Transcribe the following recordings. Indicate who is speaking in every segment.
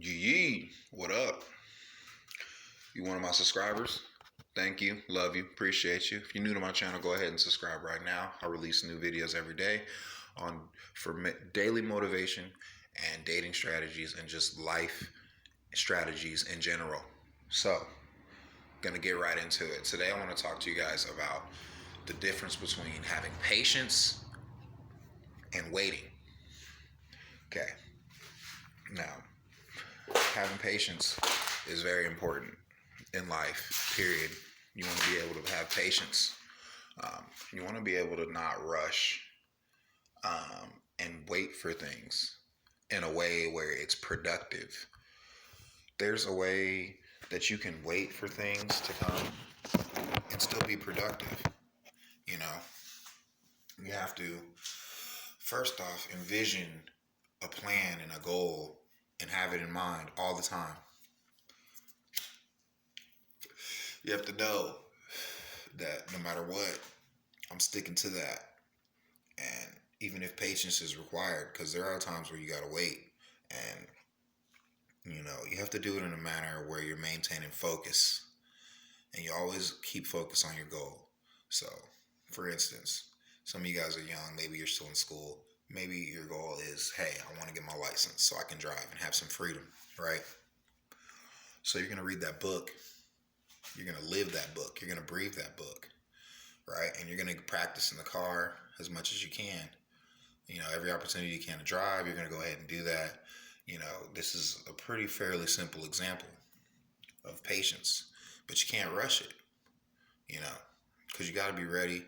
Speaker 1: Yee, what up? You one of my subscribers? Thank you, love you, appreciate you. If you're new to my channel, go ahead and subscribe right now. I release new videos every day on daily motivation and dating strategies and just life strategies in general. So, gonna get right into it. Today, I want to talk to you guys about the difference between having patience and waiting. Okay, now having patience is very important in life, period. You want to be able to have patience. You want to be able to not rush and wait for things in a way where it's productive. There's a way that you can wait for things to come and still be productive. You know, you have to first off envision a plan and a goal and have it in mind all the time. You have to know that no matter what, I'm sticking to that. And even if patience is required, because there are times where you got to wait. And, you have to do it in a manner where you're maintaining focus. And you always keep focus on your goal. So, for instance, some of you guys are young. Maybe you're still in school. Maybe your goal is, hey, I want to get my license so I can drive and have some freedom, right? So you're going to read that book. You're going to live that book. You're going to breathe that book, right? And you're going to practice in the car as much as you can. Every opportunity you can to drive, you're going to go ahead and do that. This is a pretty fairly simple example of patience, but you can't rush it, because you got to be ready.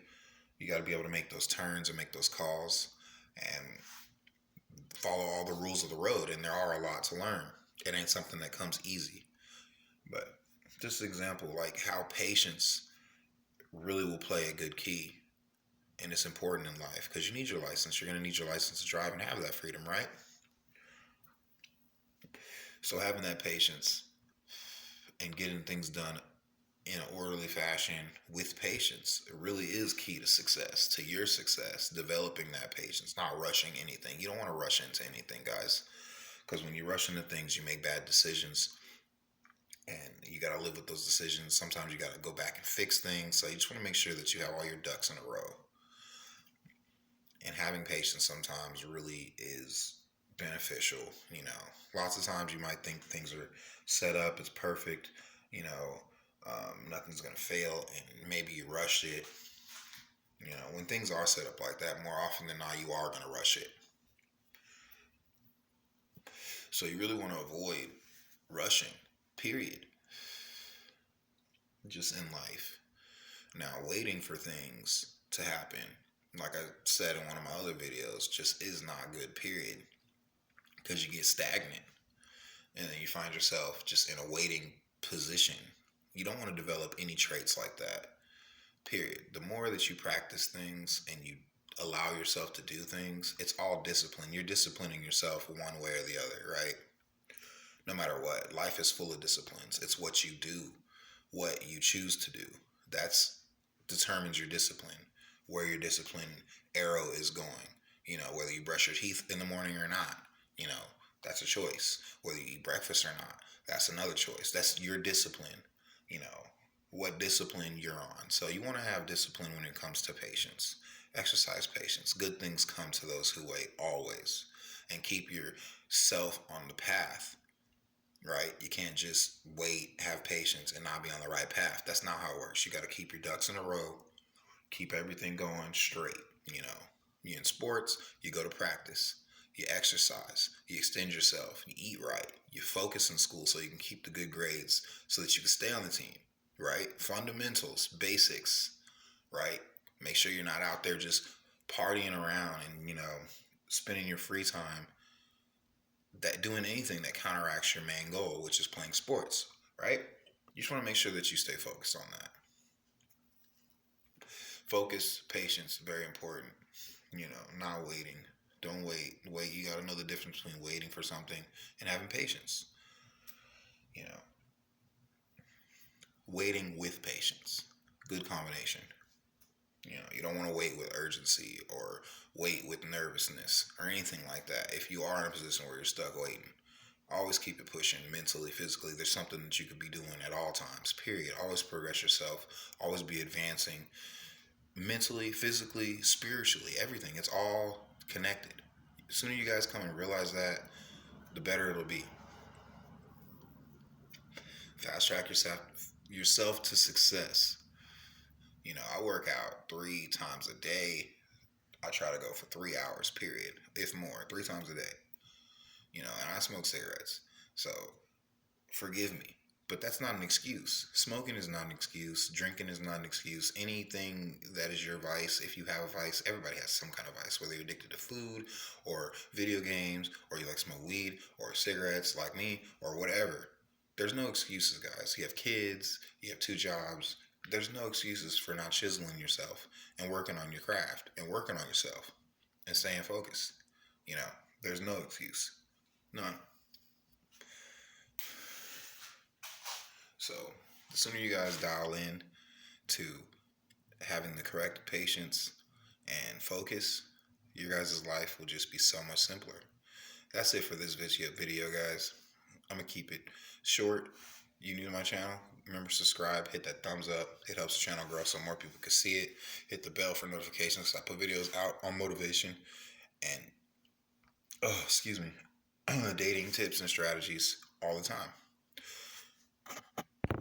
Speaker 1: You got to be able to make those turns and make those calls and follow all the rules of the road. And there are a lot to learn. It ain't something that comes easy. But just an example, like how patience really will play a good key. And it's important in life because you need your license. You're going to need your license to drive and have that freedom, right? So having that patience and getting things done in an orderly fashion with patience, it really is key to success, to your success, developing that patience, not rushing anything. You don't want to rush into anything, guys, because when you rush into things, you make bad decisions and you got to live with those decisions. Sometimes you got to go back and fix things. So you just want to make sure that you have all your ducks in a row. And having patience sometimes really is beneficial. Lots of times you might think things are set up, it's perfect, nothing's going to fail, and maybe you rushed it. When things are set up like that, more often than not, you are going to rush it. So you really want to avoid rushing, period. Just in life. Now, waiting for things to happen, like I said in one of my other videos, just is not good, period. Because you get stagnant. And then you find yourself just in a waiting position. You don't want to develop any traits like that, period. The more that you practice things and you allow yourself to do things, it's all discipline. You're disciplining yourself one way or the other, right? No matter what, life is full of disciplines. It's what you do, what you choose to do. That's determines your discipline, where your discipline arrow is going. Whether you brush your teeth in the morning or not, that's a choice. Whether you eat breakfast or not, that's another choice. That's your discipline, what discipline you're on. So you want to have discipline when it comes to patience. Exercise patience. Good things come to those who wait, always. And keep yourself on the path, right? You can't just wait, have patience, and not be on the right path. That's not how it works. You got to keep your ducks in a row, keep everything going straight. You in sports, you go to practice, you exercise, you extend yourself, you eat right, you focus in school so you can keep the good grades so that you can stay on the team, right? Fundamentals, basics, right? Make sure you're not out there just partying around and, spending your free time doing anything that counteracts your main goal, which is playing sports, right? You just want to make sure that you stay focused on that. Focus, patience, very important. Not waiting. Don't wait. You got to know the difference between waiting for something and having patience. Waiting with patience. Good combination. You don't want to wait with urgency or wait with nervousness or anything like that. If you are in a position where you're stuck waiting, Always keep it pushing mentally, physically. There's something that you could be doing at all times, period. Always progress yourself, always be advancing mentally, physically, spiritually, everything. It's all connected. The sooner you guys come and realize that, the better it'll be. Fast track yourself to success. I work out 3 times a day. I try to go for 3 hours, period, if more, 3 times a day. And I smoke cigarettes. So forgive me. But that's not an excuse. Smoking is not an excuse. Drinking is not an excuse. Anything that is your vice, if you have a vice, everybody has some kind of vice, whether you're addicted to food or video games or you like smoke weed or cigarettes like me or whatever. There's no excuses, guys. You have kids, you have 2 jobs. There's no excuses for not chiseling yourself and working on your craft and working on yourself and staying focused. You know, there's no excuse. None. So the sooner you guys dial in to having the correct patience and focus, your guys' life will just be so much simpler. That's it for this video, guys. I'm going to keep it short. You new to my channel, remember subscribe, hit that thumbs up. It helps the channel grow so more people can see it. Hit the bell for notifications. I put videos out on motivation and, excuse me, dating tips and strategies all the time.